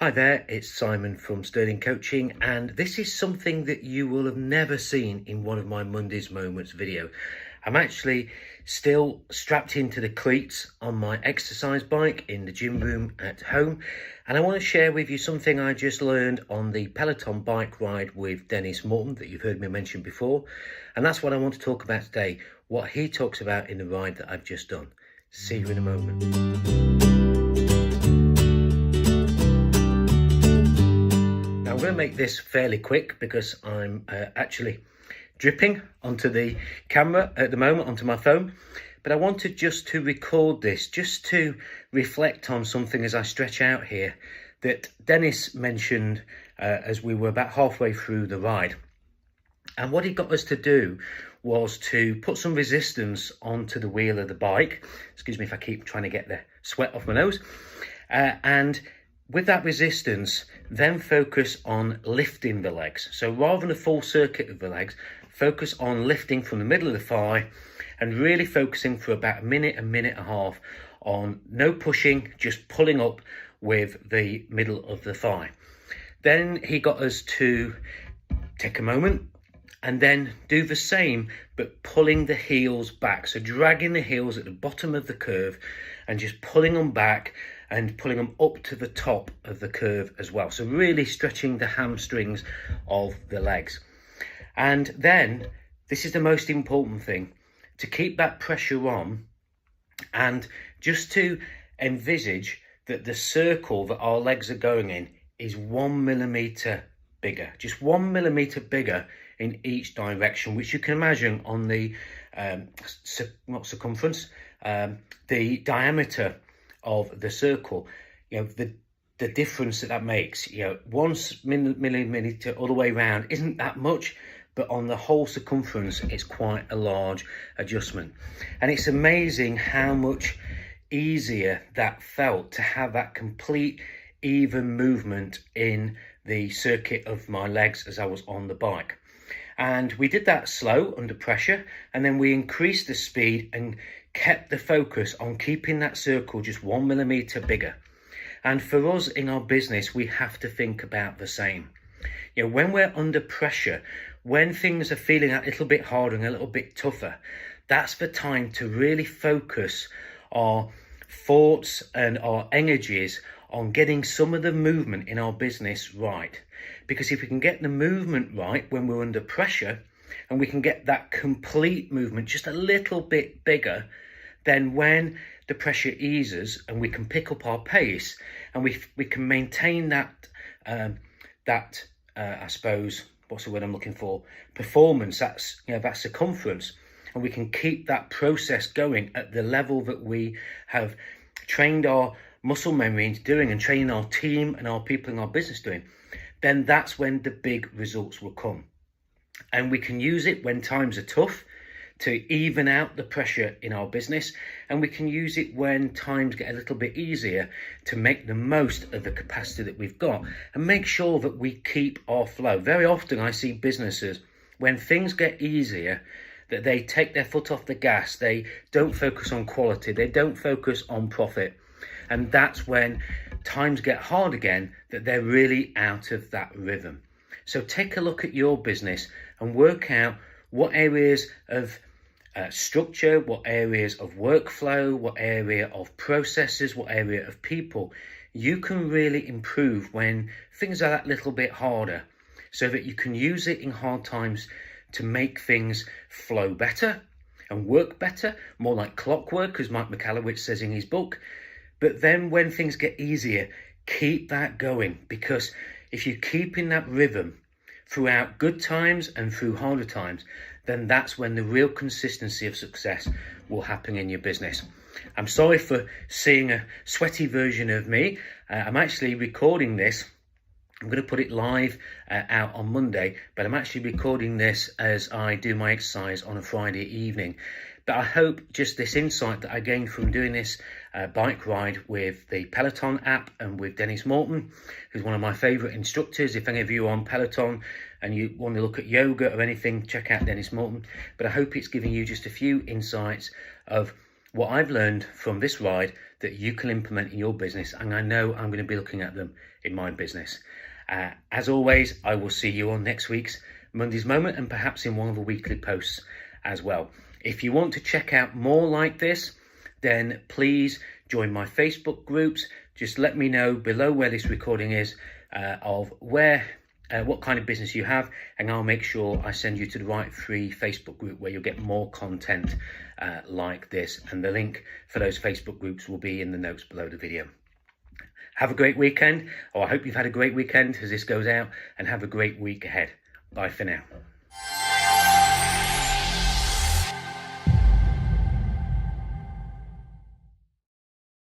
Hi there, it's Simon from Sterling Coaching, and this is something that you will have never seen in one of my Monday's Moments video. I'm actually still strapped into the cleats on my exercise bike in the gym room at home, and I want to share with you something I just learned on the Peloton bike ride with Dennis Morton that you've heard me mention before, and that's what I want to talk about today, what he talks about in the ride that I've just done. See you in a moment. I'm going to make this fairly quick because I'm actually dripping onto the camera at the moment, onto my phone. But I wanted just to record this, just to reflect on something as I stretch out here that Dennis mentioned as we were about halfway through the ride. And what he got us to do was to put some resistance onto the wheel of the bike. Excuse me if I keep trying to get the sweat off my nose. And with that resistance, then focus on lifting the legs. So rather than a full circuit of the legs, focus on lifting from the middle of the thigh and really focusing for about a minute and a half on no pushing, just pulling up with the middle of the thigh. Then he got us to take a moment and then do the same, but pulling the heels back. So dragging the heels at the bottom of the curve and just pulling them back and pulling them up to the top of the curve as well. So really stretching the hamstrings of the legs. And then, this is the most important thing, to keep that pressure on and just to envisage that the circle that our legs are going in is 1 millimeter bigger, just 1 millimeter bigger in each direction, which you can imagine on the, not circumference, the diameter of the circle, the difference that makes. 1 millimeter all the way around isn't that much, but on the whole circumference it's quite a large adjustment. And it's amazing how much easier that felt to have that complete even movement in the circuit of my legs as I was on the bike. And we did that slow under pressure, and then we increased the speed and kept the focus on keeping that circle just 1 millimeter bigger. And for us in our business, we have to think about the same. When we're under pressure, when things are feeling a little bit harder and a little bit tougher, that's the time to really focus our thoughts and our energies on getting some of the movement in our business right. Because if we can get the movement right when we're under pressure, and we can get that complete movement just a little bit bigger, then when the pressure eases and we can pick up our pace and we can maintain that, I suppose, what's the word I'm looking for? Performance, that circumference, and we can keep that process going at the level that we have trained our muscle memory into doing and training our team and our people in our business doing, then that's when the big results will come. And we can use it when times are tough to even out the pressure in our business, and we can use it when times get a little bit easier to make the most of the capacity that we've got and make sure that we keep our flow. Very often I see businesses, when things get easier, that they take their foot off the gas, they don't focus on quality, they don't focus on profit, and that's when times get hard again, that they're really out of that rhythm. So take a look at your business and work out what areas of structure, what areas of workflow, what area of processes, what area of people you can really improve when things are that little bit harder, so that you can use it in hard times to make things flow better and work better, more like clockwork, as Mike Michalowicz says in his book. But then when things get easier, keep that going, because if you keep in that rhythm throughout good times and through harder times, then that's when the real consistency of success will happen in your business. I'm sorry for seeing a sweaty version of me. I'm actually recording this. I'm going to put it live out on Monday, but I'm actually recording this as I do my exercise on a Friday evening. But I hope just this insight that I gained from doing this bike ride with the Peloton app and with Dennis Morton, who's one of my favourite instructors. If any of you are on Peloton and you want to look at yoga or anything, check out Dennis Morton. But I hope it's giving you just a few insights of what I've learned from this ride that you can implement in your business, and I know I'm going to be looking at them in my business. As always, I will see you on next week's Monday's Moment, and perhaps in one of the weekly posts as well. If you want to check out more like this, then please join my Facebook groups. Just let me know below where this recording is of what kind of business you have, and I'll make sure I send you to the right free Facebook group where you'll get more content like this, and the link for those Facebook groups will be in the notes below the video. Have a great weekend, or I hope you've had a great weekend as this goes out, and have a great week ahead. Bye for now.